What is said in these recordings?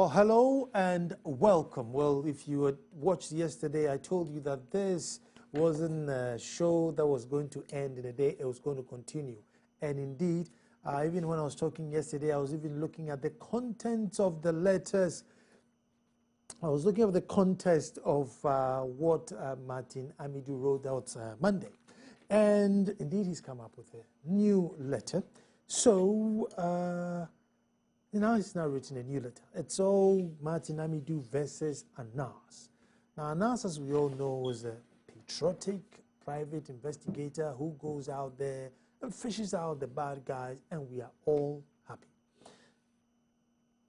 Well, hello and welcome. Well, if you had watched yesterday, I told you that this wasn't a show that was going to end in a day. It was going to continue. And indeed, even when I was talking yesterday, I was even looking at the contents of the letters. I was looking at the context of what Martin Amidu wrote out Monday. And indeed, he's come up with a new letter. So, now he's now written a new letter. It's all Martin Amidu versus Anas. Now, Anas, as we all know, was a patriotic private investigator who goes out there and fishes out the bad guys, and we are all happy.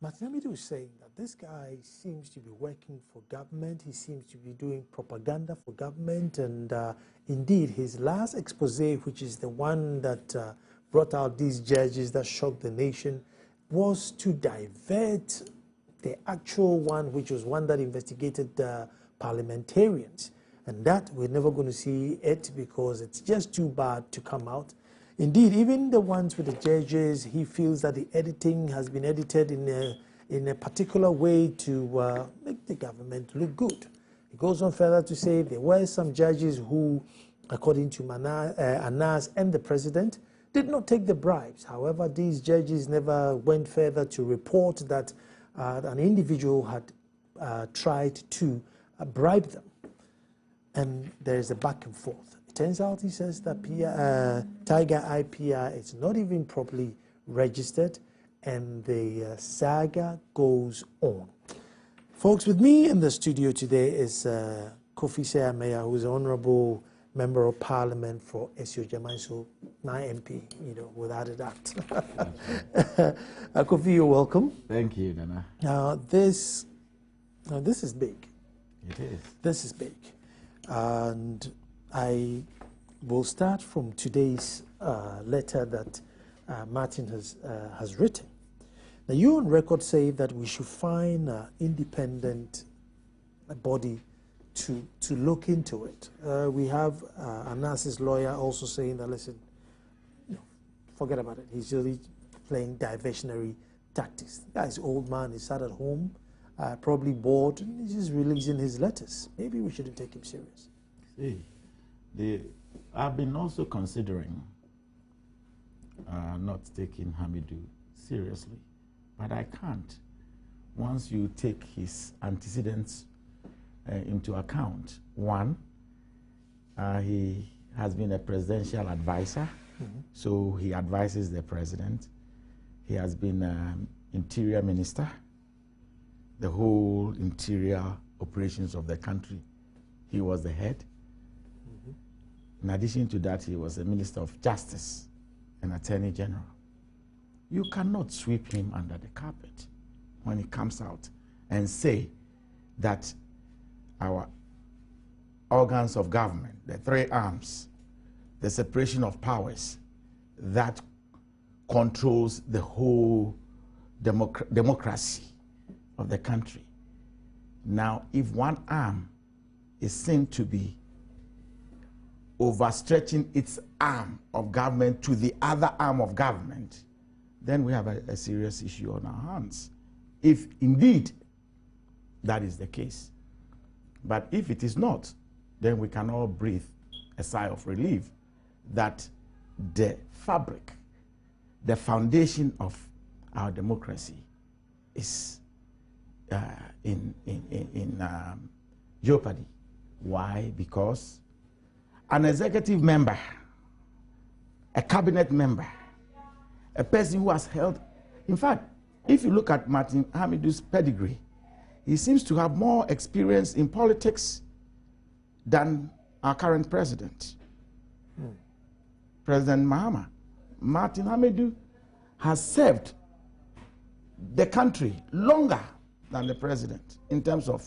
Martin Amidu is saying that this guy seems to be working for government. He seems to be doing propaganda for government. And indeed, his last expose, which is the one that brought out these judges that shocked the nation, was to divert the actual one, which was one that investigated parliamentarians. And that we're never going to see it because it's just too bad to come out. Indeed, even the ones with the judges, he feels that the editing has been edited in a particular way to make the government look good. He goes on further to say there were some judges who, according to Anas and the president, did not take the bribes. However, these judges never went further to report that an individual had tried to bribe them. And there's a back and forth. It turns out, he says, that Tiger IPR is not even properly registered, and the saga goes on. Folks, with me in the studio today is Kofi Seyameya, who is an honorable Member of Parliament for Esio Jamaiso, my MP, without a doubt. Kofi, you're welcome. Thank you, Nana. This is big. It is. This is big. And I will start from today's letter that Martin has written. Now, you on record say that we should find an independent body to look into it. We have Anas's lawyer also saying that, listen, forget about it. He's really playing diversionary tactics. The guy's old man, he sat at home, probably bored, and he's just releasing his letters. Maybe we shouldn't take him serious. See, I've been also considering not taking Hamidu seriously, but I can't. Once you take his antecedents into account. One, he has been a presidential advisor, so he advises the president. He has been interior minister, the whole interior operations of the country. He was the head. In addition to that, he was a minister of justice and attorney general. You cannot sweep him under the carpet when he comes out and say that our organs of government, the three arms, the separation of powers that controls the whole democracy of the country. Now, if one arm is seen to be overstretching its arm of government to the other arm of government, then we have a serious issue on our hands, if indeed that is the case. But if it is not, then we can all breathe a sigh of relief that the fabric, the foundation of our democracy is in jeopardy. Why? Because an executive member, a cabinet member, a person who has held, in fact, if you look at Martin Hamidu's pedigree, he seems to have more experience in politics than our current president, President Mahama. Martin Hamidu has served the country longer than the president in terms of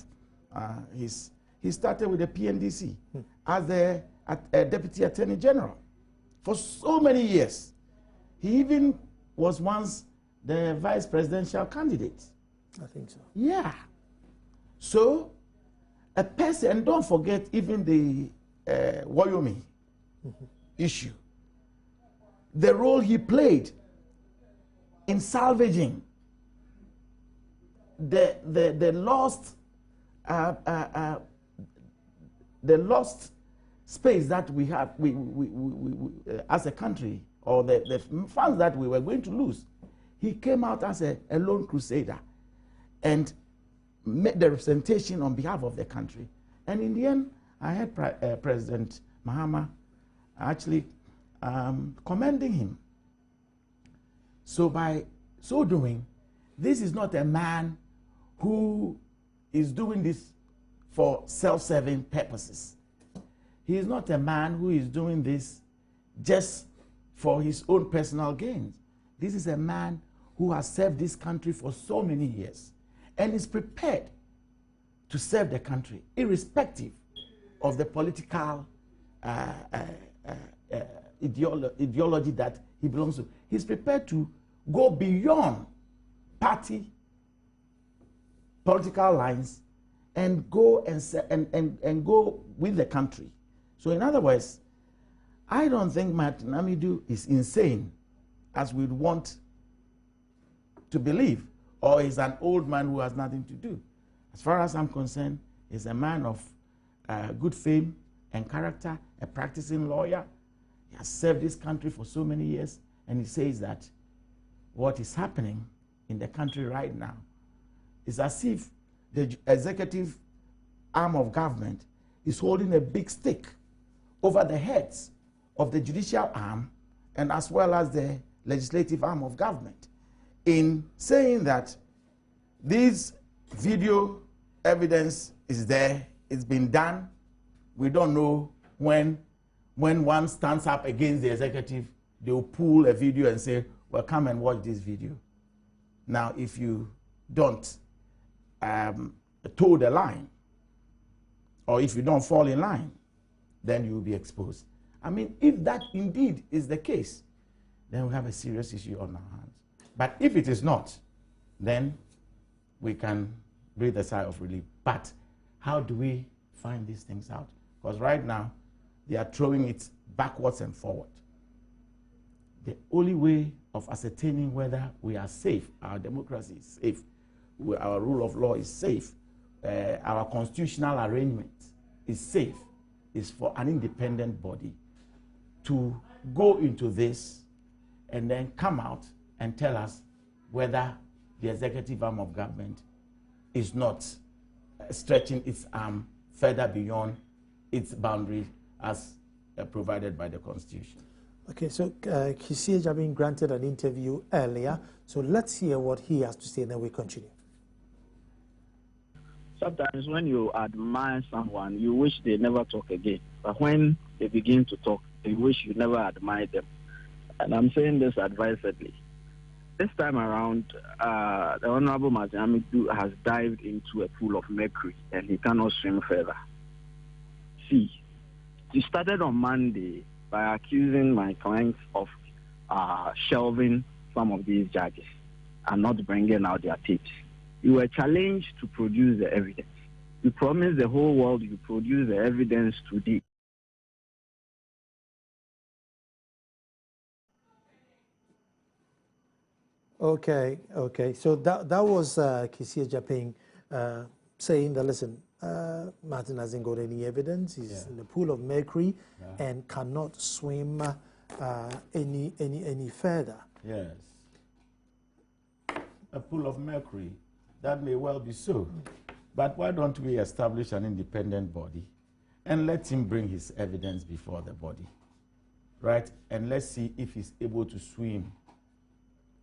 he started with the PNDC as a deputy attorney general for so many years. He even was once the vice presidential candidate. I think so. Yeah. So, a person, and don't forget even the Wyoming issue, the role he played in salvaging the lost space that we have as a country, or the funds that we were going to lose, he came out as a lone crusader and made the representation on behalf of the country. And in the end, I heard President Mahama actually commending him. So by so doing, this is not a man who is doing this for self-serving purposes. He is not a man who is doing this just for his own personal gains. This is a man who has served this country for so many years and is prepared to serve the country, irrespective of the political ideology that he belongs to. He's prepared to go beyond party political lines and go and go with the country. So in other words, I don't think Martin Amidu is insane, as we'd want to believe, or is an old man who has nothing to do. As far as I'm concerned, he's a man of good fame and character, a practicing lawyer. He has served this country for so many years, and he says that what is happening in the country right now is as if the executive arm of government is holding a big stick over the heads of the judicial arm and as well as the legislative arm of government, in saying that this video evidence is there, it's been done. We don't know when one stands up against the executive, they'll pull a video and say, well, come and watch this video. Now, if you don't toe the line, or if you don't fall in line, then you will be exposed. I mean, if that indeed is the case, then we have a serious issue on our hands. But if it is not, then we can breathe a sigh of relief. But how do we find these things out? Because right now, they are throwing it backwards and forward. The only way of ascertaining whether we are safe, our democracy is safe, our rule of law is safe, our constitutional arrangement is safe, is for an independent body to go into this and then come out and tell us whether the executive arm of government is not stretching its arm further beyond its boundaries as provided by the Constitution. Okay, so Kisieja has been granted an interview earlier, so let's hear what he has to say and then we continue. Sometimes when you admire someone, you wish they never talk again. But when they begin to talk, you wish you never admired them. And I'm saying this advisedly. This time around, the Honorable Martin Amidu has dived into a pool of mercury and he cannot swim further. See, he started on Monday by accusing my clients of shelving some of these judges and not bringing out their tapes. You were challenged to produce the evidence. You promised the whole world you produce the evidence today. Okay. So that was Kisieja Ping saying that, listen, Martin hasn't got any evidence. He's in the pool of mercury and cannot swim any further. Yes. A pool of mercury. That may well be so. But why don't we establish an independent body and let him bring his evidence before the body, right? And let's see if he's able to swim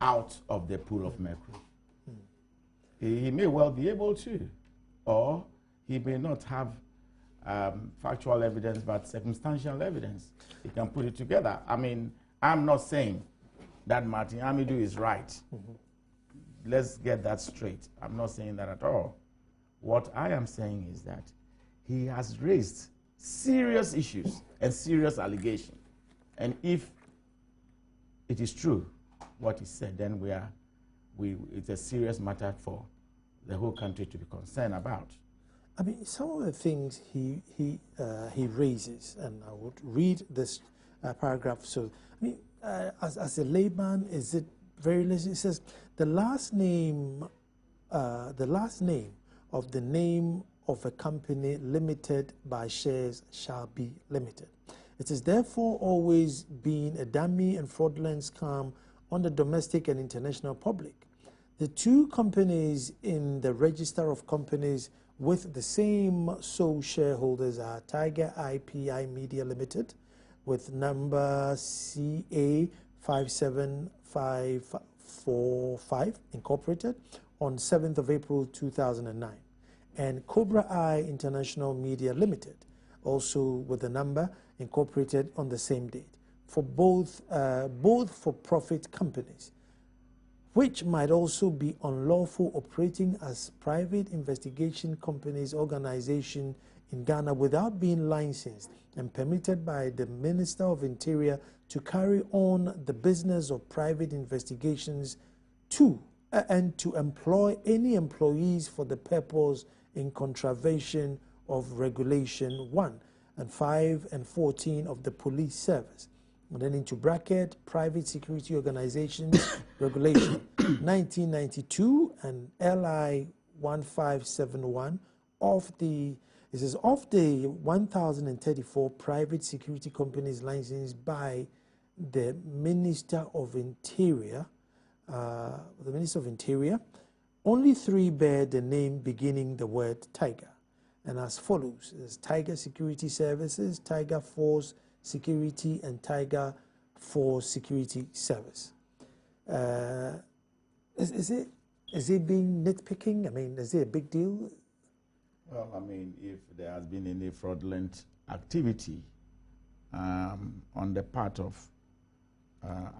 out of the pool of mercury. He may well be able to, or he may not have factual evidence, but circumstantial evidence. He can put it together. I mean, I'm not saying that Martin Amidu is right. Let's get that straight. I'm not saying that at all. What I am saying is that he has raised serious issues and serious allegations. And if it is true what he said, then it's a serious matter for the whole country to be concerned about. I mean, some of the things he raises, and I would read this paragraph. So, I mean, as a layman, is it very legit? It says the last name the last name of the name of a company limited by shares shall be limited. It is therefore always been a dummy and fraudulent scam on the domestic and international public. The two companies in the register of companies with the same sole shareholders are Tiger IPI Media Limited with number CA 57545 Incorporated on 7th of April 2009, and Cobra Eye International Media Limited, also with the number incorporated on the same date, for both for-profit companies, which might also be unlawful operating as private investigation companies organization in Ghana without being licensed and permitted by the Minister of Interior to carry on the business of private investigations and to employ any employees for the purpose in contravention of Regulation 1 and 5 and 14 of the Police Service. And then into bracket, Private Security Organizations Regulation 1992 and LI 1571 of the 1034 private security companies licensed by the Minister of Interior. Only 3 bear the name beginning the word Tiger, and as follows: there's Tiger Security Services, Tiger Force Security, and Tiger Force Security Service. Is it being nitpicking? I mean, is it a big deal? Well, I mean, if there has been any fraudulent activity on the part of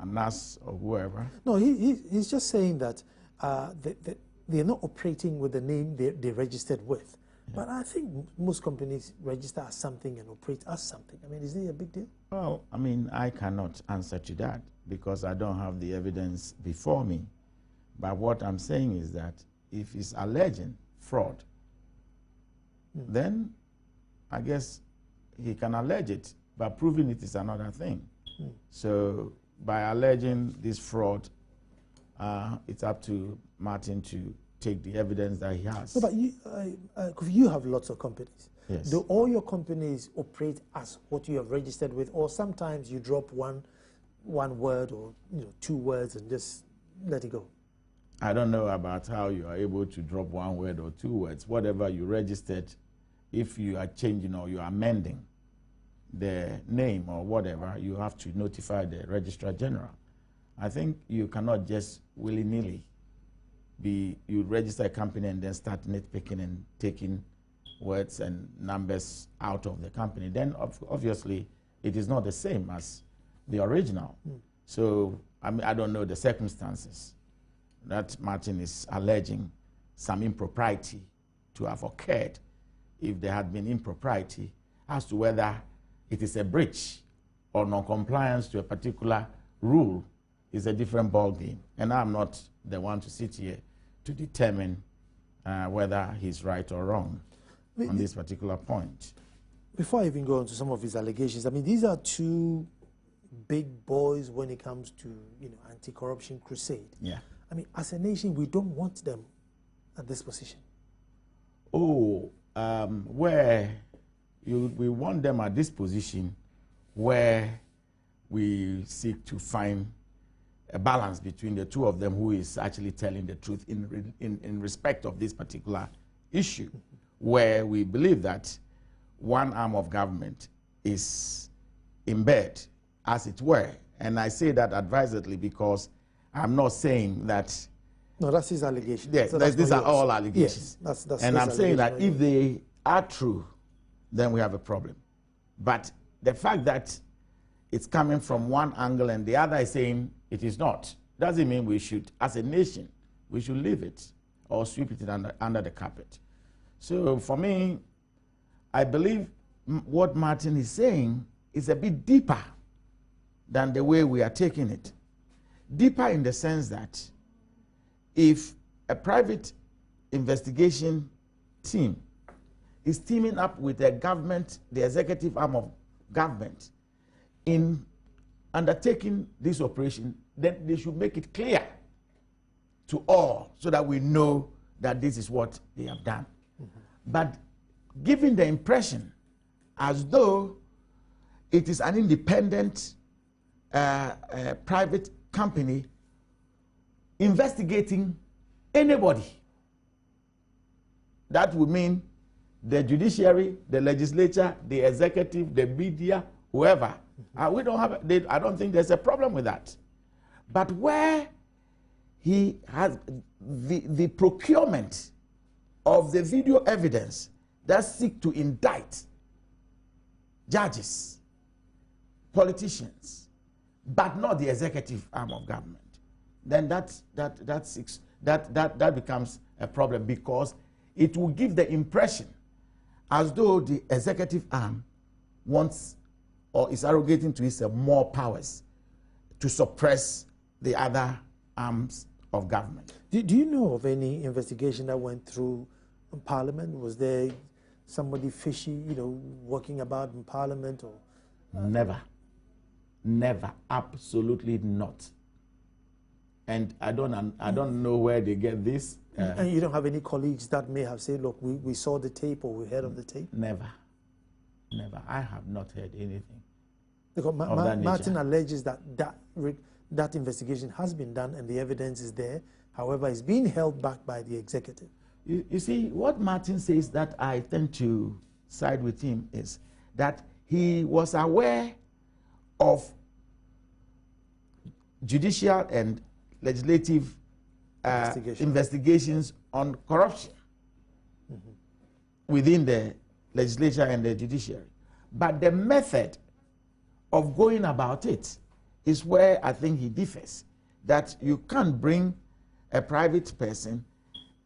Anas or whoever. No, he's just saying that they're not operating with the name they registered with. Yeah. But I think most companies register as something and operate as something. I mean, is it a big deal? Well, I mean, I cannot answer to that because I don't have the evidence before me. But what I'm saying is that if he's alleging fraud, then I guess he can allege it, but proving it is another thing. So by alleging this fraud, it's up to Martin to take the evidence that he has. No, but you have lots of companies. Yes. Do all your companies operate as what you have registered with, or sometimes you drop one word or 2 words and just let it go? I don't know about how you are able to drop 1 word or 2 words. Whatever you registered, if you are changing or you are amending the name or whatever, you have to notify the Registrar General. I think you cannot just willy-nilly you register a company and then start nitpicking and taking words and numbers out of the company. Then obviously it is not the same as the original. So I mean, I don't know the circumstances that Martin is alleging some impropriety to have occurred. If there had been impropriety as to whether it is a breach or non-compliance to a particular rule is a different ballgame. And I'm not the one to sit here to determine whether he's right or wrong on this particular point. Before I even go on to some of his allegations, I mean, these are 2 big boys when it comes to anti-corruption crusade. Yeah. I mean, as a nation, we don't want them at this position. Oh, where we want them at this position where we seek to find a balance between the 2 of them who is actually telling the truth in respect of this particular issue, where we believe that one arm of government is in bed, as it were. And I say that advisedly because I'm not saying that. No, that's his allegation. Yes, so these are all allegations. Yes, that's and I'm saying that if they are true, then we have a problem. But the fact that it's coming from one angle and the other is saying it is not, doesn't mean we should, as a nation, we should leave it or sweep it under the carpet. So for me, I believe what Martin is saying is a bit deeper than the way we are taking it. Deeper in the sense that if a private investigation team is teaming up with the government, the executive arm of government, in undertaking this operation, then they should make it clear to all so that we know that this is what they have done. But giving the impression as though it is an independent private company investigating anybody, that would mean the judiciary, the legislature, the executive, the media, whoever. We don't have. I don't think there's a problem with that. But where he has the procurement of the video evidence that seek to indict judges, politicians, but not the executive arm of government, then that becomes a problem, because it will give the impression as though the executive arm wants or is arrogating to itself more powers to suppress the other arms of government. Do you know of any investigation that went through Parliament? Was there somebody fishy, walking about in Parliament? Or Never, absolutely not. And I don't know where they get this. And you don't have any colleagues that may have said, look, we saw the tape, or we heard of the tape? Never. I have not heard anything. Because Martin alleges that investigation has been done and the evidence is there. However, it's being held back by the executive. You see, what Martin says that I tend to side with him is that he was aware of judicial and legislative investigations on corruption within the legislature and the judiciary. But the method of going about it is where I think he differs. That you can't bring a private person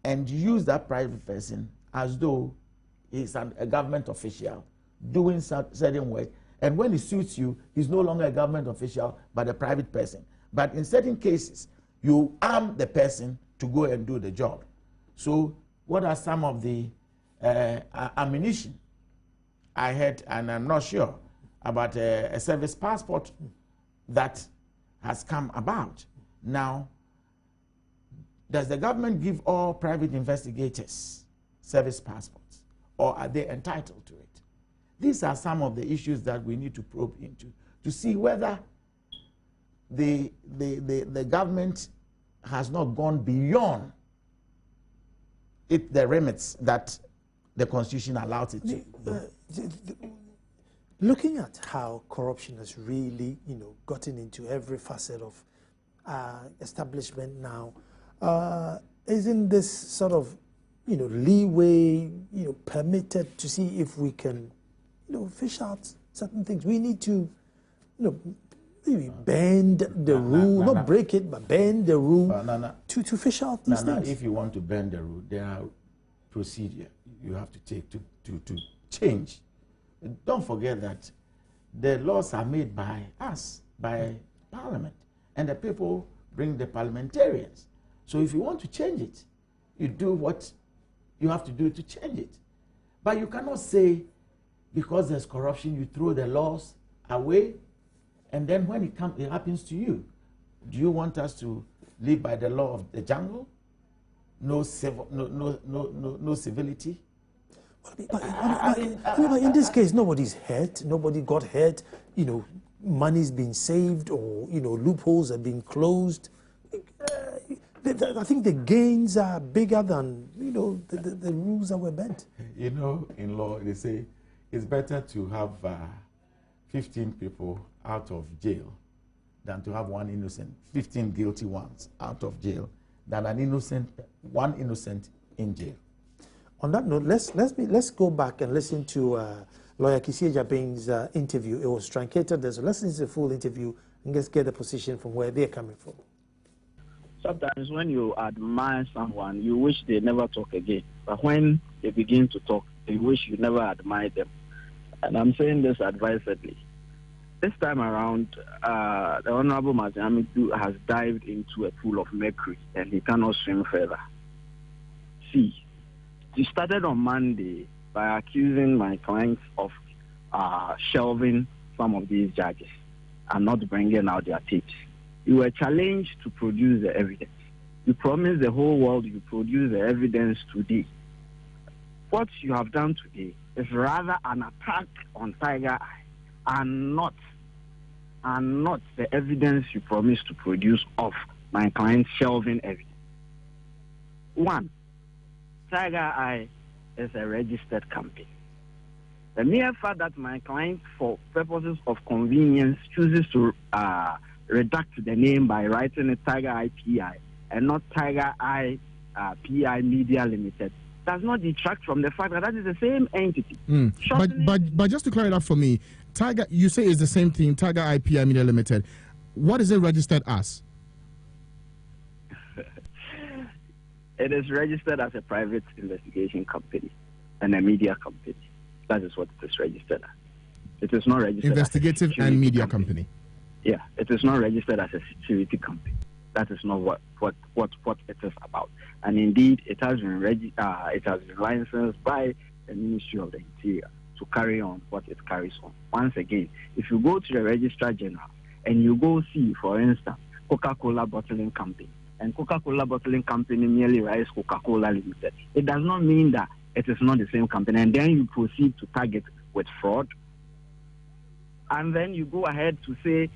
and use that private person as though he's a government official doing certain work. And when it suits you, he's no longer a government official, but a private person. But in certain cases, you arm the person to go and do the job. So what are some of the ammunition I heard, and I'm not sure, about a service passport that has come about? Now, does the government give all private investigators service passports, or are they entitled to it? These are some of the issues that we need to probe into to see whether the government has not gone beyond the remits that the Constitution allows it to. Looking at how corruption has really, gotten into every facet of establishment now, isn't this sort of, leeway, permitted to see if we can, fish out certain things? We need to, maybe bend the rule, not break it, but bend the rule to fish out these things. If you want to bend the rule, there are procedure you have to take to change. Don't forget that the laws are made by us, by Parliament, and the people bring the parliamentarians. So if you want to change it, you do what you have to do to change it. But you cannot say, because there's corruption, you throw the laws away, and then when it happens to you, do you want us to live by the law of the jungle? No civility? But in this case, nobody's hurt. Nobody got hurt. Money's been saved, or loopholes are being closed. I think the gains are bigger than the rules that were bent. In law they say it's better to have 15 people out of jail than to have 15 guilty ones out of jail, than one innocent in jail. On that note, let's go back and listen to Lawyer Kissie Jabing's interview. It was truncated there, so let's listen to the full interview and let's get the position from where they're coming from. Sometimes when you admire someone, you wish they never talk again. But when they begin to talk, you wish you never admired them. And I'm saying this advisedly. This time around, the Honorable Martin Amidu has dived into a pool of mercury and he cannot swim further. See, he started on Monday by accusing my clients of shelving some of these judges and not bringing out their tapes. You were challenged to produce the evidence. You promise the whole world you produce the evidence today. What you have done today is rather an attack on Tiger Eye and not the evidence you promised to produce of my client's shelving evidence. One, Tiger Eye is a registered company. The mere fact that my client, for purposes of convenience, chooses to redact the name by writing it Tiger Eye PI and not Tiger Eye PI Media Limited does not detract from the fact that that is the same entity. But just to clear it up for me, Tiger, you say is the same thing, Tiger Eye PI Media Limited. What is it registered as? It is registered as a private investigation company and a media company. That is what it is registered as. It is not registered investigative as a and media company. Yeah, it is not registered as a security company. That is not what it is about. And indeed, it has been licensed by the Ministry of the Interior to carry on what it carries on. Once again, if you go to the Registrar General and you go see, for instance, Coca-Cola Bottling Company, and Coca-Cola Bottling Company merely writes Coca-Cola Limited, it does not mean that it is not the same company. And then you proceed to target with fraud. And then you go ahead to say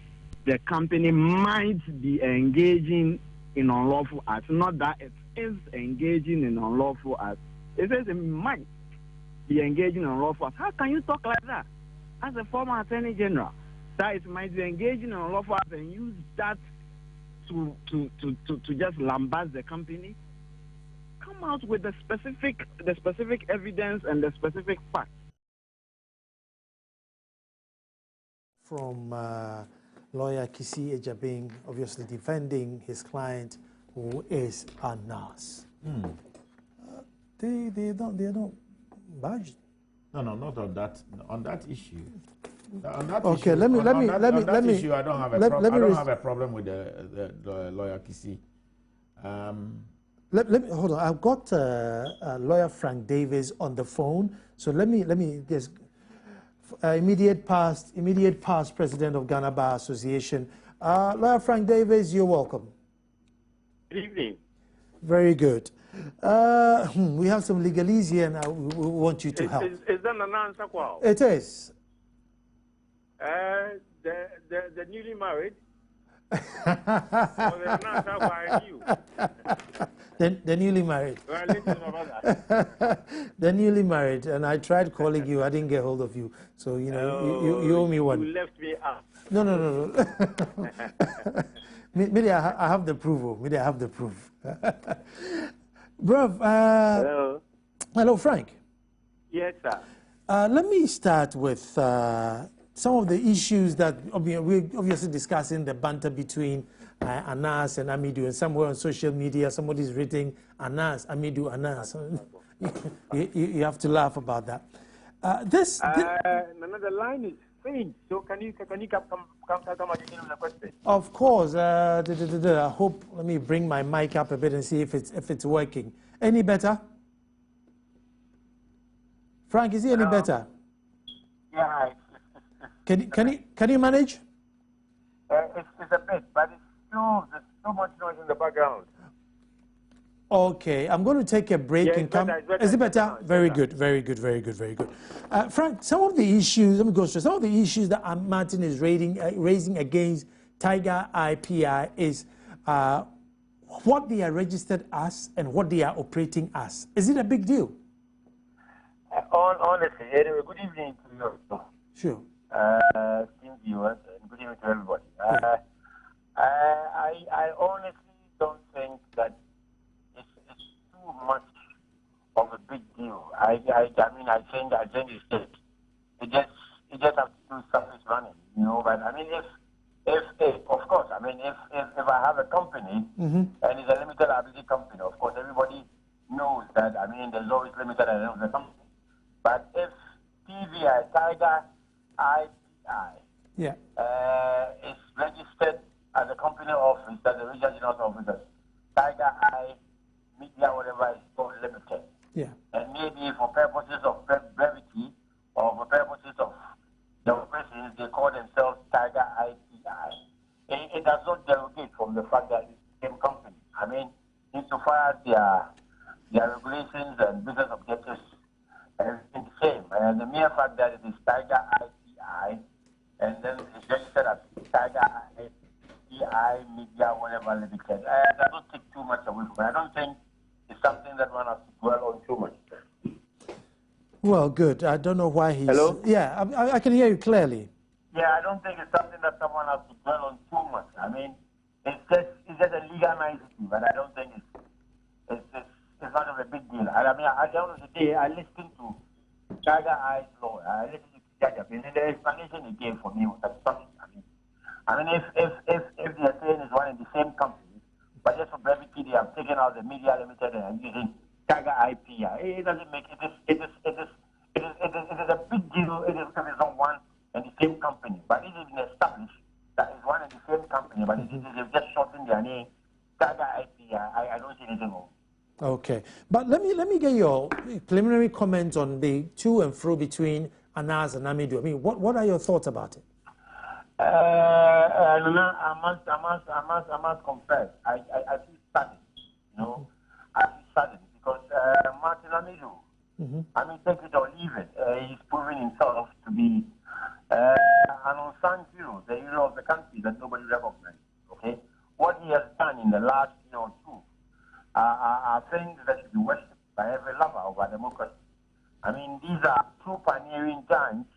the company might be engaging in unlawful acts. Not that it is engaging in unlawful acts. It says it might be engaging in unlawful acts. How can you talk like that? As a former Attorney General, that it might be engaging in unlawful acts and use that to just lambast the company? Come out with the specific evidence and the specific facts. From lawyer Kisi Ejabing, obviously defending his client, who is a nurse. They don't budge. No, not on that. On that issue. On that okay, issue, let me. Issue, I don't have a problem. I don't have a problem with the lawyer Kisi. Let me hold on. I've got lawyer Frank Davis on the phone. So let me just immediate past president of Ghana Bar Association. Lawyer Frank Davis, you're welcome. Good evening. Very good. We have some legalese here, and we want you to help. Is that an answer? It is. The newly married. The newly married. The newly married, and I tried calling you. I didn't get hold of you, so you know you owe me one. You left me out. No. Maybe I have the proof. Maybe I have the proof. Bruv. Hello, Frank. Yes, sir. Let me start with some of the issues that we're obviously discussing, the banter between Anas and Amidu, and somewhere on social media somebody's written Anas, Amidu, Anas. You have to laugh about that. The line is faint, so can you come again with the question? Of course. I hope. Let me bring my mic up a bit and see if it's working. Any better? Frank, is he any better? Yeah. Can you manage? It's a bit, but there's so much noise in the background. Okay, I'm going to take a break and come. Is it better? Very good. Frank, some of the issues, let me go straight. Some of the issues that Martin is raising against Tiger IPI is what they are registered as and what they are operating as. Is it a big deal? Honestly, anyway, good evening to you. Sure. Team viewers, and good evening to everybody. I honestly don't think that it's too much of a big deal. I think it just has to do surface running, you know. But I mean, if of course, I mean, if I have a company and it's a limited liability company, of course, everybody knows that. I mean, there's always limited liability the company. But if TVI, Tiger IPI, is registered as a company office, as a regional general officer, Tiger Eye Media, whatever is called limited. Yeah. And maybe for purposes of brevity or for purposes of the operations, they call themselves Tiger IPI. It does not derogate from the fact that it's the same company. I mean, The mere fact that it is Tiger IPI, and then it's registered as Tiger IPI Media, whatever limited, that don't take too much away from it. I don't think it's something that one has to dwell on too much. Well, good. I don't know why he's... Hello? Yeah, I can hear you clearly. Yeah, I don't think it's something that someone has to dwell on too much. I mean, it's just a legal nicety, but I don't think it's not of a big deal. I mean, at the end of the day, I listened to Tiger Eye's lawyer. I listened to Tiger, and the explanation he gave for me was astonishing. I mean, if they're saying it's one in the same company, but just for brevity, they have taken out the Media Limited and using Tiger IPI. It doesn't make it is a big deal. It is on one and the same company, but it is established that it's one and the same company, but they've just shortened their name, Tiger IPI. I don't see anything wrong. Okay, but let me get your preliminary comments on the to and fro between Anas and Amidu. I mean, what are your thoughts about it? I must confess, I feel saddened, you know, I feel saddened because Martin Amidu, I mean, take it or leave it, he's proven himself to be an unsung hero, the hero of the country that nobody recognizes, okay? What he has done in the last year or two are things that should be worshipped by every lover of our democracy. I mean, these are two pioneering giants.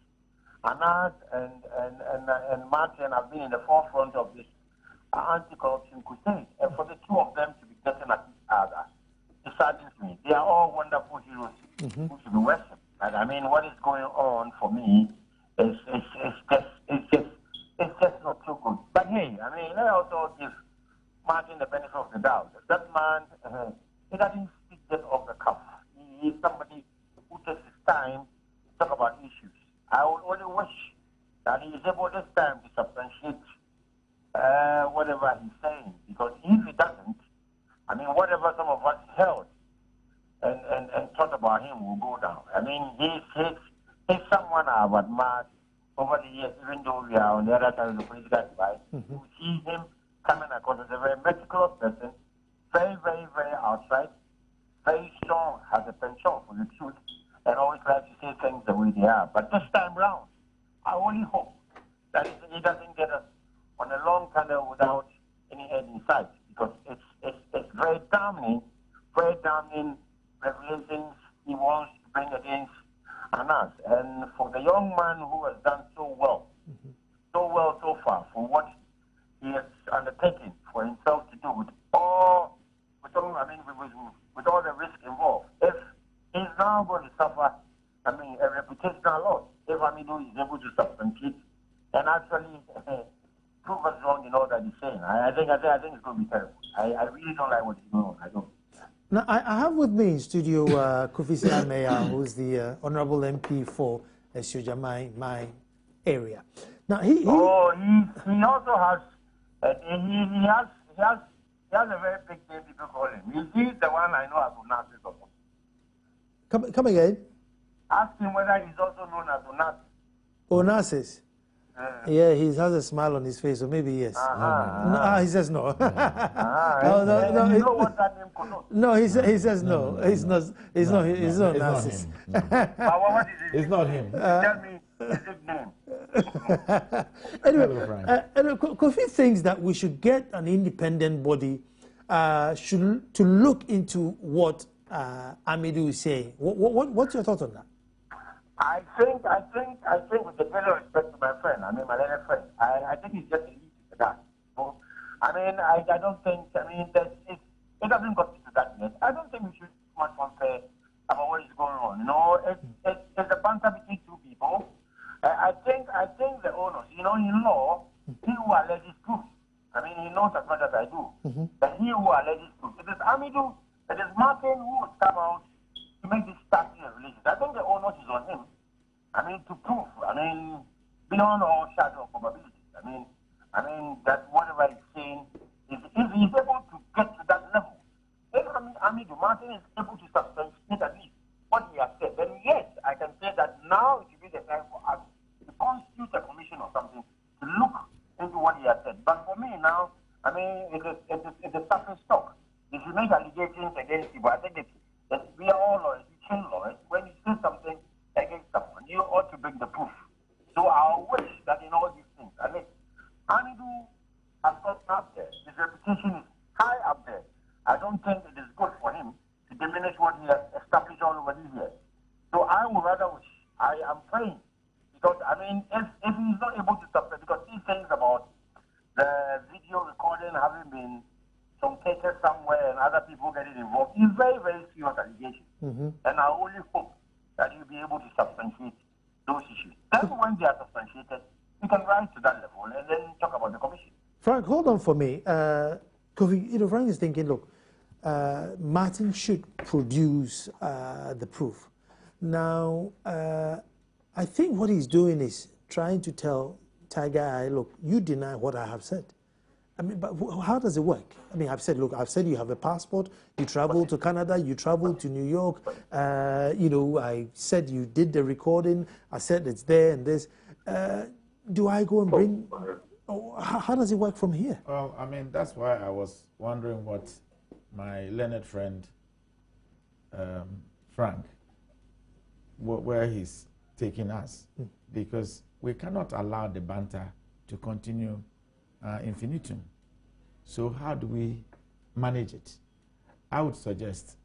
Anas and Martin have been in the forefront of this anti-corruption crusade, and for the two of them to be getting at each other, it saddens me. They are all wonderful heroes who should be worshipped. And I mean, what is going on for me is just not too good. But hey, I mean, let us also give Martin the benefit of the doubt. That man, he doesn't speak just off the cuff. He is somebody who takes his time to talk about issues. I would only wish that he is able this time to substantiate whatever he's saying, because if he doesn't, I mean, whatever some of us held and thought about him will go down. I mean, he's someone I've admired over the years, even though we are on the other side of the political divide. You see him coming across as a very meticulous person, very, very, very outright, very strong, has a penchant for the truth, and always like to say things the way they are. But this time round, I only hope that he doesn't get us on a long tunnel without any end in sight, because it's very damning revelations he wants to bring against Anas. And for the young man who has done so well so far, for what he has undertaken for himself to do with all the risk involved, if he's now going to suffer, I mean, a reputational loss, if Amidu is able to substantiate and actually prove us wrong in all that he's saying, I think it's going to be terrible. I really don't like what he's doing. I don't. Now, I have with me in studio Kofi Meya, who's the Honorable MP for Esuja, my area. Now, he also has he has a very big name people call him. He's the one I know as Onassis. Come again? Ask him whether he's also known as Onassis. Onassis? Yeah, he has a smile on his face, so maybe yes. He says no. You know what that name connotes? No, he says no. He's not Onassis. But what is it? It's not him. Tell me his name. Anyway, Kofi thinks that we should get an independent body to look into what Amidu is saying. What's your thought on that? I think with the greater respect to my friend, I mean my little friend, I think he's just a lead to that. So, I mean, I don't think, I mean, it doesn't go to that yet. I don't think we should be much unfair about what is going on. You know, it's a banter between two people. I think the owners, you know, in law, he who alleges truth. I mean, he knows as much as I do. But he who alleges truth. It is Amidu, it is Martin who would come out to make this starting a relationship. I think the onus is on him. I mean, to prove. I mean, beyond all shadow of probability. I mean that whatever he's saying, if he's able to get to that level, if Amidu Martin is able to substantiate at least what he has said, then yes, I can say that now it should be the time for us to constitute a commission or something to look into what he has said. But for me now, I mean, it's a surface talk. If you make allegations against people, I think we are all lawyers, we train lawyers. When you say something against someone, bring the proof. So I wish that in all these things, at least Amidu has gotten up there. His reputation is high up there. I don't think it is good for him to diminish what he has established all over these years. So I would rather wish, I am praying, because I mean, if he's not able to stop it, because these things about the video recording having been truncated somewhere and other people getting involved is very, very serious allegation. And I only hope that you'll be able to substantiate those issues. Then when they are substantiated, we can rise to that level and then talk about the commission. Frank, hold on for me. Kofi, Frank is thinking, look, Martin should produce the proof. Now, I think what he's doing is trying to tell Tiger Eye, look, you deny what I have said. I mean, but how does it work? I mean, I've said you have a passport, you travel to Canada, you travel to New York, I said you did the recording, I said it's there and this. Do I go and bring, how does it work from here? Well, I mean, that's why I was wondering what my learned friend, Frank, where he's taking us, because we cannot allow the banter to continue infinitum. So how do we manage it? I would suggest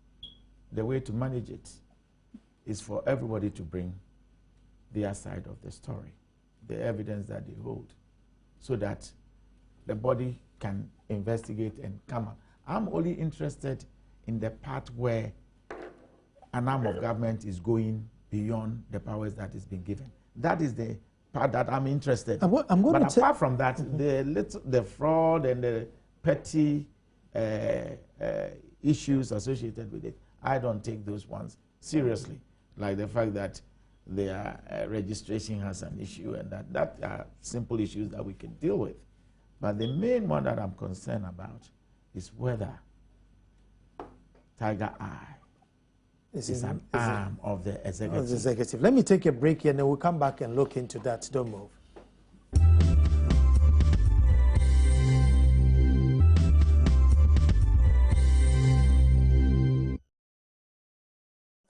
the way to manage it is for everybody to bring their side of the story, the evidence that they hold, so that the body can investigate and come up. I'm only interested in the part where an arm of government is going beyond the powers that is being given. That is the part that I'm interested in. But apart from that, the fraud and the petty issues associated with it, I don't take those ones seriously. Like the fact that their registration has an issue, and that are simple issues that we can deal with. But the main one that I'm concerned about is whether Tiger Eye is an arm of the executive. Let me take a break here and then we'll come back and look into that. Don't move.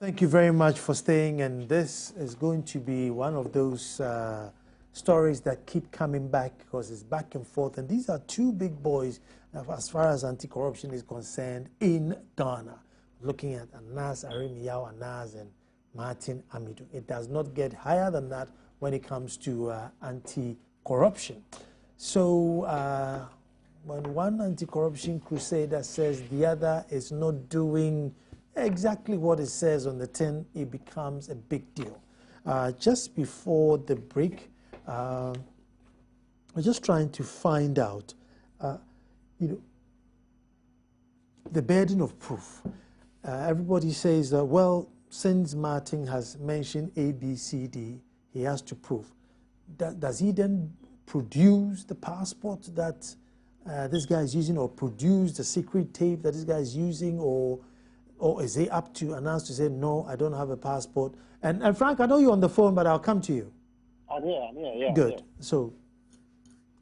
Thank you very much for staying, and this is going to be one of those stories that keep coming back because it's back and forth, and these are two big boys as far as anti-corruption is concerned in Ghana. Looking at Anas Arimiyahu Anas and Martin Amidu. It does not get higher than that when it comes to anti-corruption. So when one anti-corruption crusader says the other is not doing exactly what it says on the tin, it becomes a big deal. Just before the break, we're just trying to find out, the burden of proof. Everybody says, well, since Martin has mentioned A, B, C, D, he has to prove. Does he then produce the passport that this guy is using, or produce the secret tape that this guy is using, or is it up to Anas to say, no, I don't have a passport? And Frank, I know you're on the phone, but I'll come to you. I'm here, yeah. Good. Yeah. So.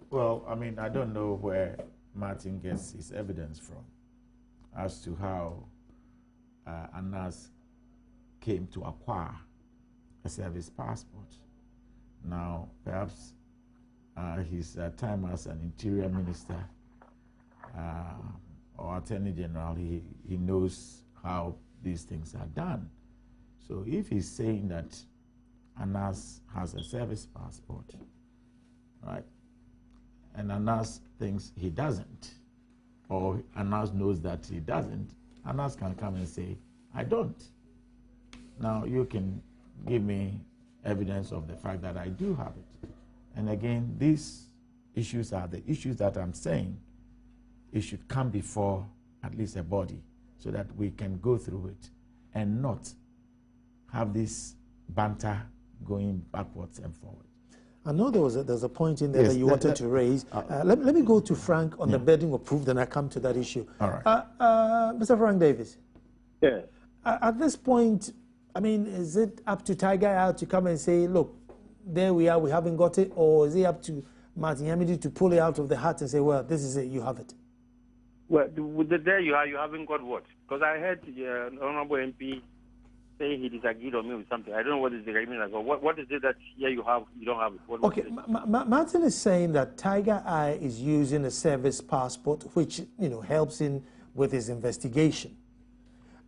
Well, I mean, I don't know where Martin gets his evidence from as to how Anas came to acquire a service passport. Now, perhaps his time as an interior minister or attorney general, he knows how these things are done. So if he's saying that Anas has a service passport, right, and Anas thinks he doesn't, or Anas knows that he doesn't, Anas can come and say, I don't. Now you can give me evidence of the fact that I do have it. And again, these issues are the issues that I'm saying it should come before at least a body so that we can go through it and not have this banter going backwards and forward. I know there's a point in there that you wanted to raise. Let me go to Frank on the burden of proof, then I come to that issue. All right. Mr. Frank Davis. Yeah. At this point, I mean, is it up to Tiger Eye to come and say, look, there we are, we haven't got it, or is it up to Martin Amidu to pull it out of the hat and say, well, this is it, you have it? Well, with the there you are, you haven't got what? Because I heard Honorable MP say he disagreed on me with something. I don't know what is the agreement. What is it that here you have, you don't have it? Okay, Martin is saying that Tiger Eye is using a service passport, which helps him with his investigation.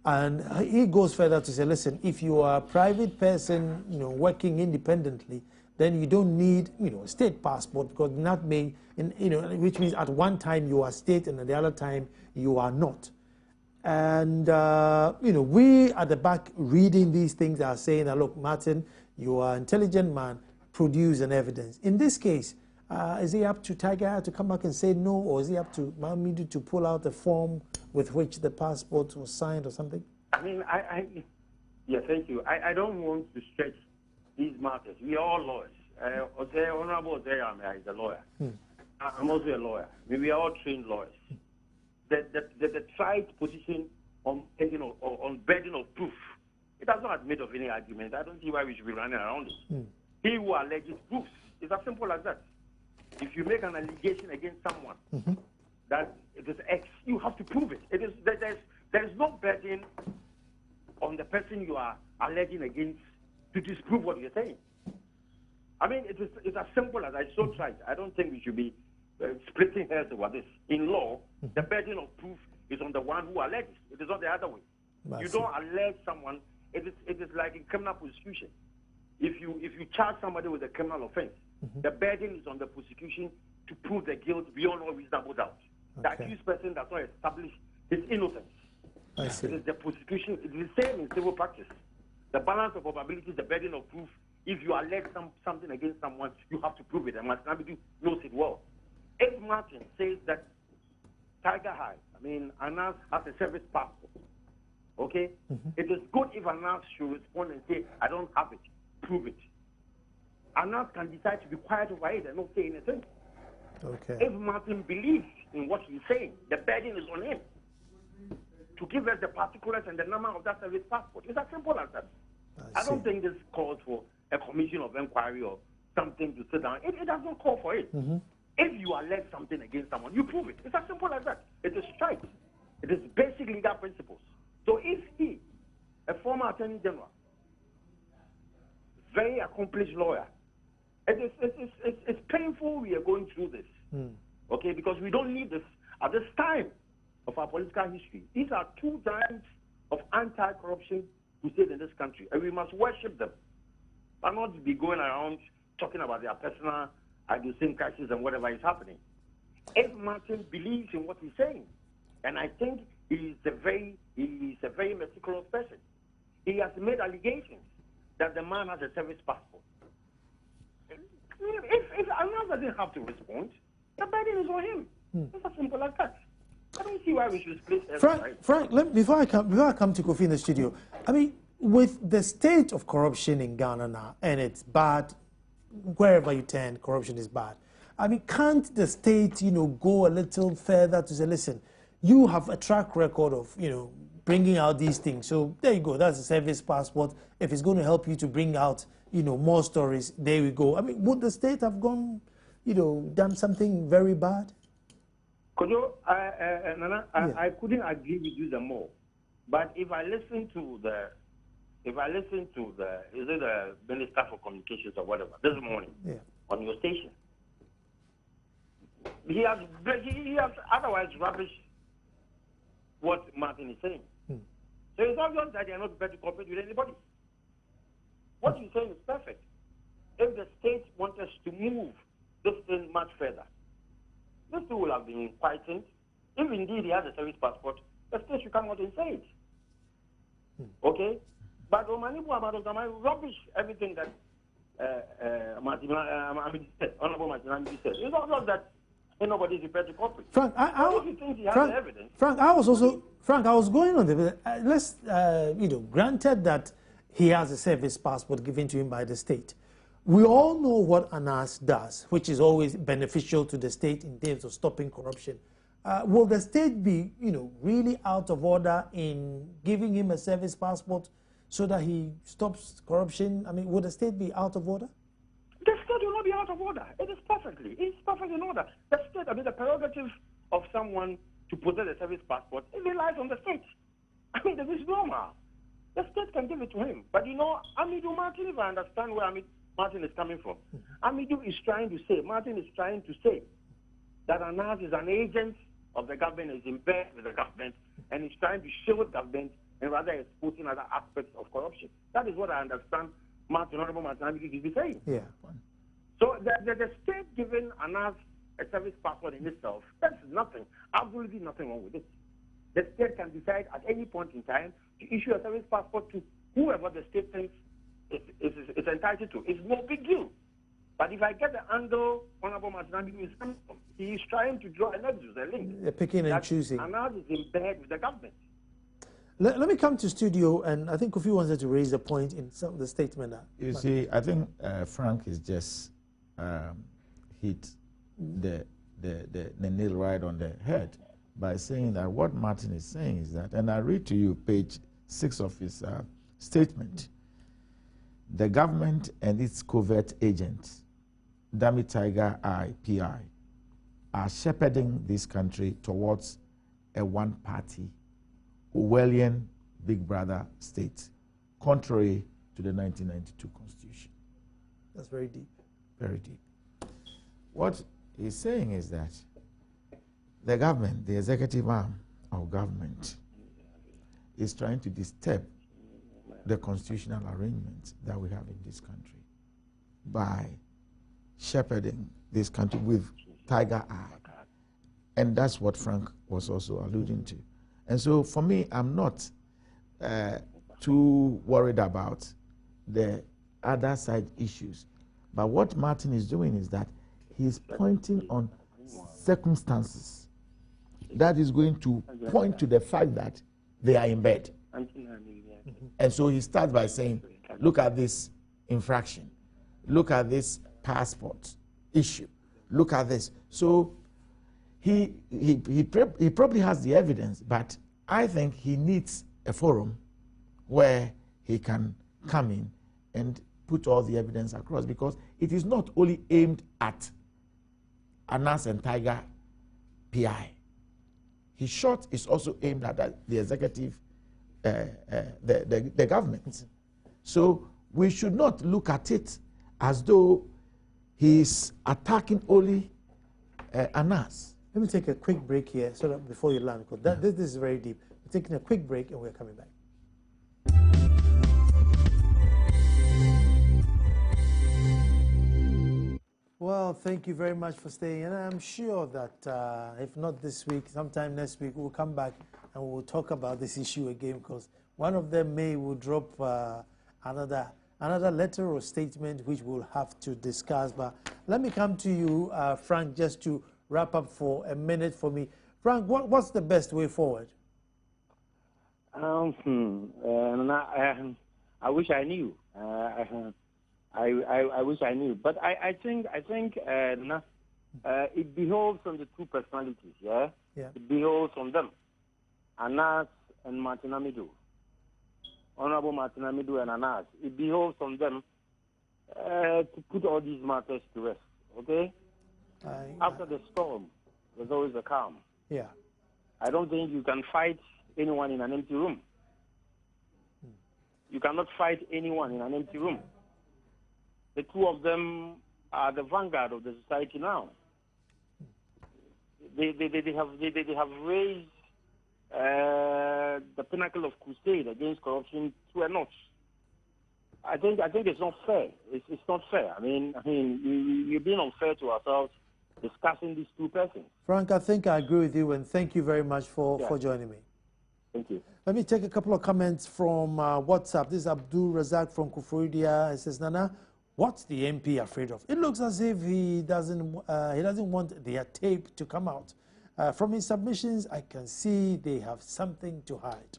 And he goes further to say, listen, if you are a private person, working independently, then you don't need, a state passport, because that may, which means at one time you are state and at the other time you are not. And, we at the back reading these things are saying that, look, Martin, you are an intelligent man, produce an evidence. In this case, is it up to Tiger to come back and say no, or is it up to Amidu to pull out the form with which the passport was signed or something? I mean, yeah, thank you. I don't want to stretch these matters. We are all lawyers. Honorable Ozeyame is a lawyer. I'm also a lawyer. I mean, we are all trained lawyers. The tried position on burden of proof, it does not admit of any argument. I don't see why we should be running around it. He who alleges proofs. It's as simple as that. If you make an allegation against someone that it is X, you have to prove it. There is no burden on the person you are alleging against to disprove what you're saying. I mean, it's as simple as I so tried. I don't think we should be splitting hairs over this. In law, the burden of proof is on the one who alleges. It is not the other way. You don't allege someone. It is like in criminal prosecution. If you charge somebody with a criminal offense, the burden is on the prosecution to prove the guilt beyond all reasonable doubt. The accused person does not establish his innocence. I see. It is the prosecution. It is the same in civil practice. The balance of probability is the burden of proof. If you allege something against someone, you have to prove it. And Martin Amidu knows it well. If Martin says that Tiger Eye, Anas has a service passport, okay? It is good if Anas should respond and say, I don't have it. Prove it. Anas can decide to be quiet over it and not say anything. Okay. If Martin believes in what he's saying, the burden is on him to give us the particulars and the number of that service passport. It's as simple as that. I don't think this calls for a commission of inquiry or something to sit down. It does not call for it. If you allege something against someone, you prove it. It's as simple as that. It is straight. It is basic legal principles. So if he, a former attorney general, very accomplished lawyer, it's painful we are going through this, okay, because we don't need this at this time of our political history. These are two giants of anti-corruption crusade in this country, and we must worship them, but not be going around talking about their personal idiosyncrasies and whatever is happening. If Martin believes in what he's saying, and I think he is a very meticulous person, he has made allegations that the man has a service passport. If Anas doesn't have to respond, the burden is on him. It's as simple as that. I don't see why we should split everything. Frank, before I come to Kofi in the studio, with the state of corruption in Ghana now, and it's bad, wherever you turn, corruption is bad. Can't the state, go a little further to say, listen, you have a track record of, bringing out these things. So there you go. That's a service passport. If it's going to help you to bring out, more stories, there we go. Would the state have gone, done something very bad? Kojo, Nana, I couldn't agree with you the more. But if I listen to the is it the Minister for Communications or whatever, this morning on your station, he has otherwise rubbish what Martin is saying. So it's obvious that they are not prepared to cooperate with anybody. What you're saying is perfect. If the state wants us to move this thing much further, this two will have been fighting. If indeed he has a service passport, the state should come out and say it. Okay? But Omanibu Amadozama rubbish everything that Amidu said, Honorable Martin Amidu said. It's not that nobody is prepared to cooperate. Frank, I was going on the let's granted that he has a service passport given to him by the state. We all know what Anas does, which is always beneficial to the state in terms of stopping corruption. Will the state be, really out of order in giving him a service passport so that he stops corruption? Would the state be out of order? The state will not be out of order. It's perfectly in order. The state, the prerogative of someone to possess a service passport, it relies on the state. This is normal. the state can give it to him. But you know, Amidu Martin, if I understand where Martin is coming from, Amidu is trying to say, Martin is trying to say that Anas is an agent of the government, is in bed with the government, and is trying to show the government and rather exposing other aspects of corruption. That is what I understand Honorable Martin Amidu is saying. Yeah. So the state giving Anas a service passport in itself, that's nothing, absolutely nothing wrong with it. The state can decide at any point in time to issue a service passport to whoever the state thinks is entitled to. It's no big deal. But if I get the angle Honorable Martin Amidu is coming from, he is trying to draw a nexus, a link. They're picking and choosing. Anas is in bed with the government. Let me come to studio, and I think Kofi wanted to raise a point in some of the statement. You see, I think Frank is just hit the nail right on the head by saying that what Martin is saying is that, and I read to you page 6 of his statement, the government and its covert agents, Dami Tiger IPI, are shepherding this country towards a one-party Orwellian Big Brother state, contrary to the 1992 Constitution. That's very deep. Very deep. What he's saying is that the government, the executive arm of government, is trying to disturb the constitutional arrangements that we have in this country by shepherding this country with tiger eye. And that's what Frank was also alluding to. And so for me, I'm not too worried about the other side issues. But what Martin is doing is that he's pointing on circumstances that is going to point to the fact that they are in bed. And so he starts by saying, look at this infraction. Look at this passport issue. Look at this. So he probably has the evidence, but I think he needs a forum where he can come in and put all the evidence across, because it is not only aimed at Anas and Tiger PI. His shot is also aimed at the executive, the government. So we should not look at it as though he's attacking only Anas. Let me take a quick break here so that before you land, because this is very deep. We're taking a quick break and we're coming back. Well, thank you very much for staying. And I'm sure that if not this week, sometime next week, we'll come back and we'll talk about this issue again, because one of them will drop another letter or statement which we'll have to discuss. But let me come to you, Frank, just to wrap up for a minute for me. Frank, what's the best way forward? I wish I knew. I wish I knew. But I think it behoves on the two personalities, yeah? It behoves on them. Anas and Martin Amidu. Honorable Martin Amidu and Anas. It behoves on them to put all these matters to rest, okay? After the storm, there's always a calm. Yeah. I don't think you can fight anyone in an empty room. You cannot fight anyone in an empty room. The two of them are the vanguard of the society now. They have raised the pinnacle of crusade against corruption to a notch. I think it's not fair. It's not fair. I mean, we're being unfair to ourselves discussing these two persons. Frank, I think I agree with you, and thank you very much for joining me. Thank you. Let me take a couple of comments from WhatsApp. This is Abdul Razak from Kufuridia. He says, Nana, what's the MP afraid of? It looks as if he doesn't want their tape to come out. From his submissions, I can see they have something to hide.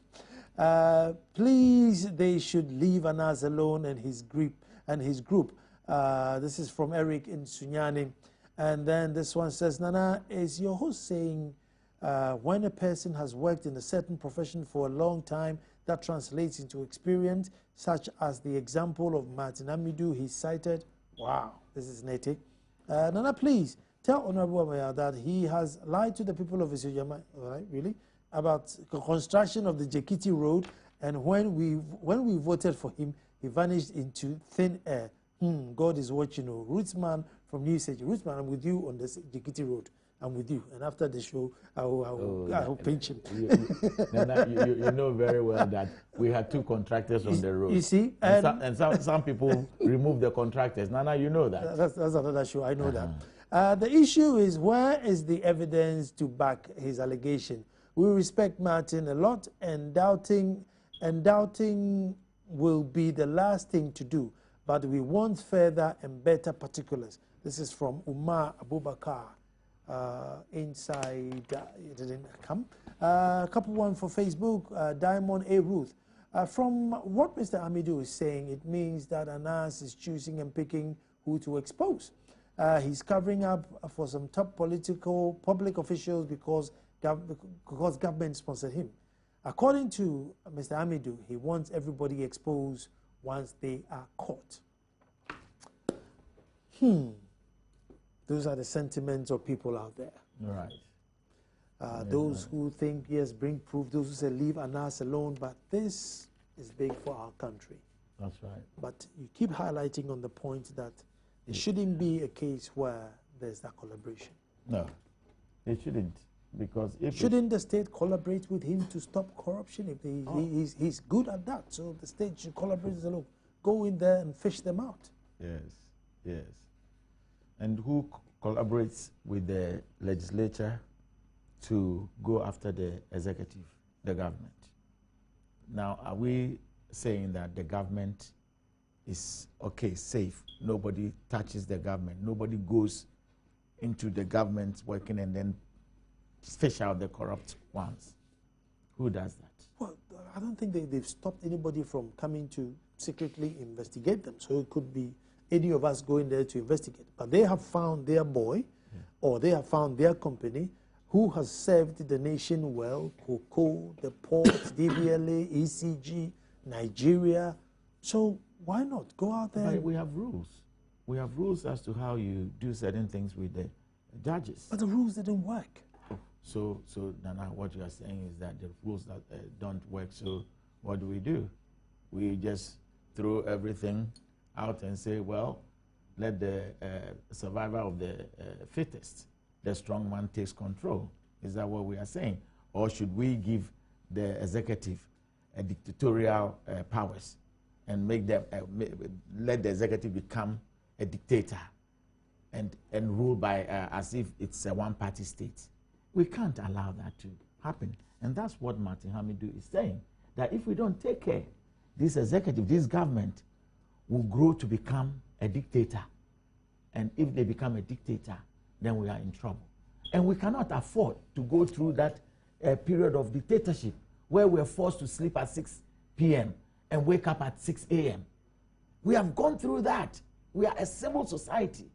Please, they should leave Anas alone and his group. This is from Eric in Sunyani. And then this one says, Nana, is your host saying when a person has worked in a certain profession for a long time, that translates into experience, such as the example of Martin Amidu he cited? Wow, this is native. Nana, please tell Honorable Amaya that he has lied to the people of Isujama, right, really, about the construction of the Jekiti Road And when we voted for him, he vanished into thin air. God is watching. Rootsman from New City. Rootsman, I'm with you on the Jikiti Road. I'm with you. And after the show, I will pinch him. You know very well that we had 2 contractors on the road. You see? And some people remove the contractors. Nana, you know that. That's another show. I know that. The issue is, where is the evidence to back his allegation? We respect Martin a lot, and doubting will be the last thing to do. But we want further and better particulars. This is from Umar Abubakar. Inside, it didn't come. Couple one for Facebook, Diamond A. Ruth. From what Mr. Amidu is saying, it means that Anas is choosing and picking who to expose. He's covering up for some top public officials because government sponsored him. According to Mr. Amidu, he wants everybody exposed once they are caught. Those are the sentiments of people out there. Right. Those who think, yes, bring proof. Those who say, leave Anas alone. But this is big for our country. That's right. But you keep highlighting on the point that it shouldn't be a case where there's that collaboration. No, it shouldn't. Because shouldn't the state collaborate with him to stop corruption? If he's good at that, so the state should collaborate and say, look, go in there and fish them out. Yes. And who collaborates with the legislature to go after the executive, the government? Now, are we saying that the government is, okay, safe, nobody touches the government, nobody goes into the government working and then fish out the corrupt ones? Who does that? Well, I don't think they've stopped anybody from coming to secretly investigate them. So it could be any of us going there to investigate. But they have found their boy, or they have found their company who has served the nation well: Cocoa, the ports, DVLA, ECG, Nigeria. So why not go out there? But we have rules. We have rules as to how you do certain things with the judges. But the rules didn't work. So Nana, what you are saying is that the rules that don't work. So what do? We just throw everything out and say, well, let the survivor of the fittest, the strong man, takes control. Is that what we are saying? Or should we give the executive dictatorial powers and make them let the executive become a dictator and rule by as if it's a one-party state? We can't allow that to happen. And that's what Martin Hamidu is saying, that if we don't take care, this executive, this government will grow to become a dictator. And if they become a dictator, then we are in trouble. And we cannot afford to go through that period of dictatorship where we're forced to sleep at 6 p.m. and wake up at 6 a.m. We have gone through that. We are a civil society.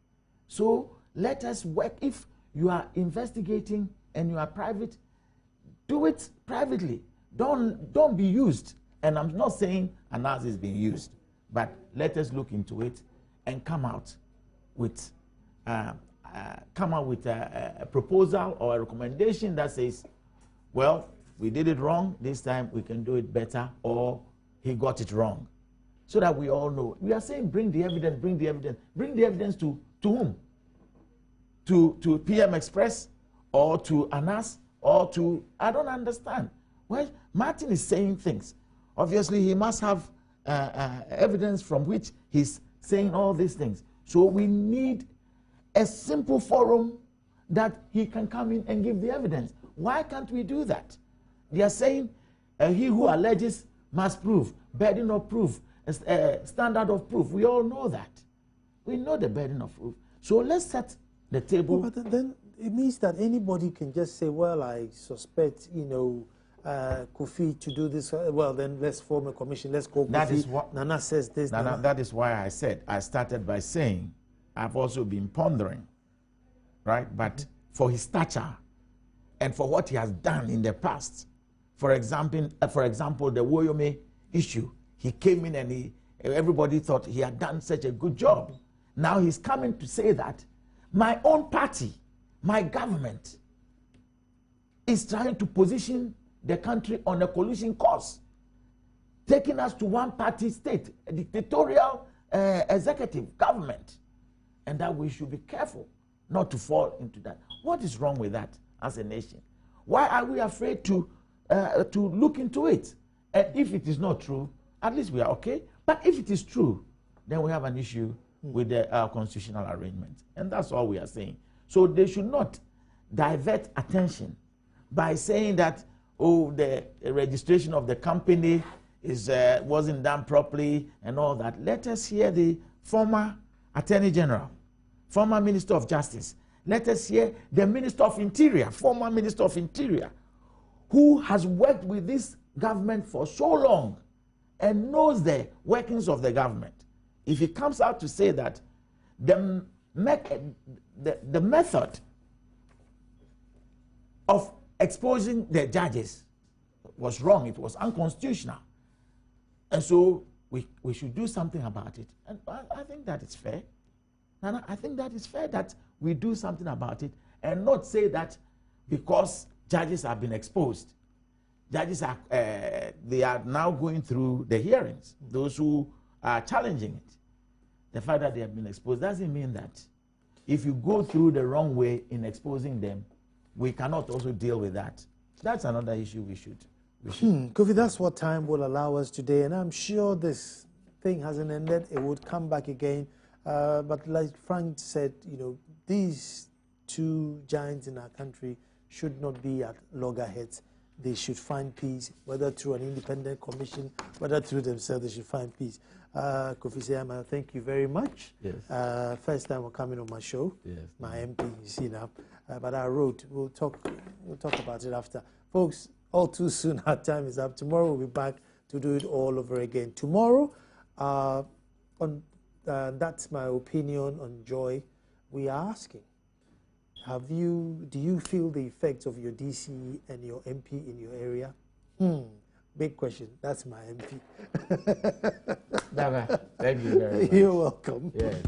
So let us work. If you are investigating and you are private, do it privately. Don't be used. And I'm not saying Anas is being used, but let us look into it and come out with a proposal or a recommendation that says, well, we did it wrong, this time we can do it better, or he got it wrong. So that we all know. We are saying bring the evidence, bring the evidence. Bring the evidence to whom? To PM Express, or to Anas, or to, I don't understand. Well, Martin is saying things. Obviously, he must have evidence from which he's saying all these things. So we need a simple forum that he can come in and give the evidence. Why can't we do that? They are saying he who alleges must prove, burden of proof, standard of proof. We all know that. We know the burden of proof. So let's set the table. Well, but then it means that anybody can just say, well, I suspect, Kofi to do this. Well, then let's form a commission. Let's go. That is what Nana says this. Nana, that is why I said, I started by saying, I've also been pondering, right? But for his stature and for what he has done in the past, for example, the Woyome issue, he came in and everybody thought he had done such a good job. Now he's coming to say that my own party, my government, is trying to position the country on a collusion course. taking us to one-party state, a dictatorial executive government, and that we should be careful not to fall into that. What is wrong with that as a nation? Why are we afraid to look into it? And if it is not true, at least we are okay. But if it is true, then we have an issue with the constitutional arrangement. And that's all we are saying. So they should not divert attention by saying that, oh, the registration of the company wasn't done properly and all that. Let us hear the former Attorney General, former Minister of Justice. Let us hear the Minister of Interior, former Minister of Interior, who has worked with this government for so long and knows the workings of the government. If he comes out to say that the method of exposing the judges was wrong, it was unconstitutional, and so we should do something about it. And I think that is fair. And I think that is fair that we do something about it and not say that because judges have been exposed, judges are they are now going through the hearings, those who are challenging it. The fact that they have been exposed doesn't mean that if you go through the wrong way in exposing them, we cannot also deal with that. That's another issue we should. Kofi, that's what time will allow us today, and I'm sure this thing hasn't ended. It would come back again. But like Frank said, you know, these two giants in our country should not be at loggerheads. They should find peace, whether through an independent commission, whether through themselves, they should find peace. Kofi Seyama, thank you very much. Yes. First time we're coming on my show. Yes. My MP, you see now. But I wrote, we'll talk about it after. Folks, all too soon, our time is up. Tomorrow we'll be back to do it all over again. Tomorrow, that's my opinion on joy. We are asking, do you feel the effects of your DC and your MP in your area? Big question. That's my MP. Thank you very much. You're welcome. Yes.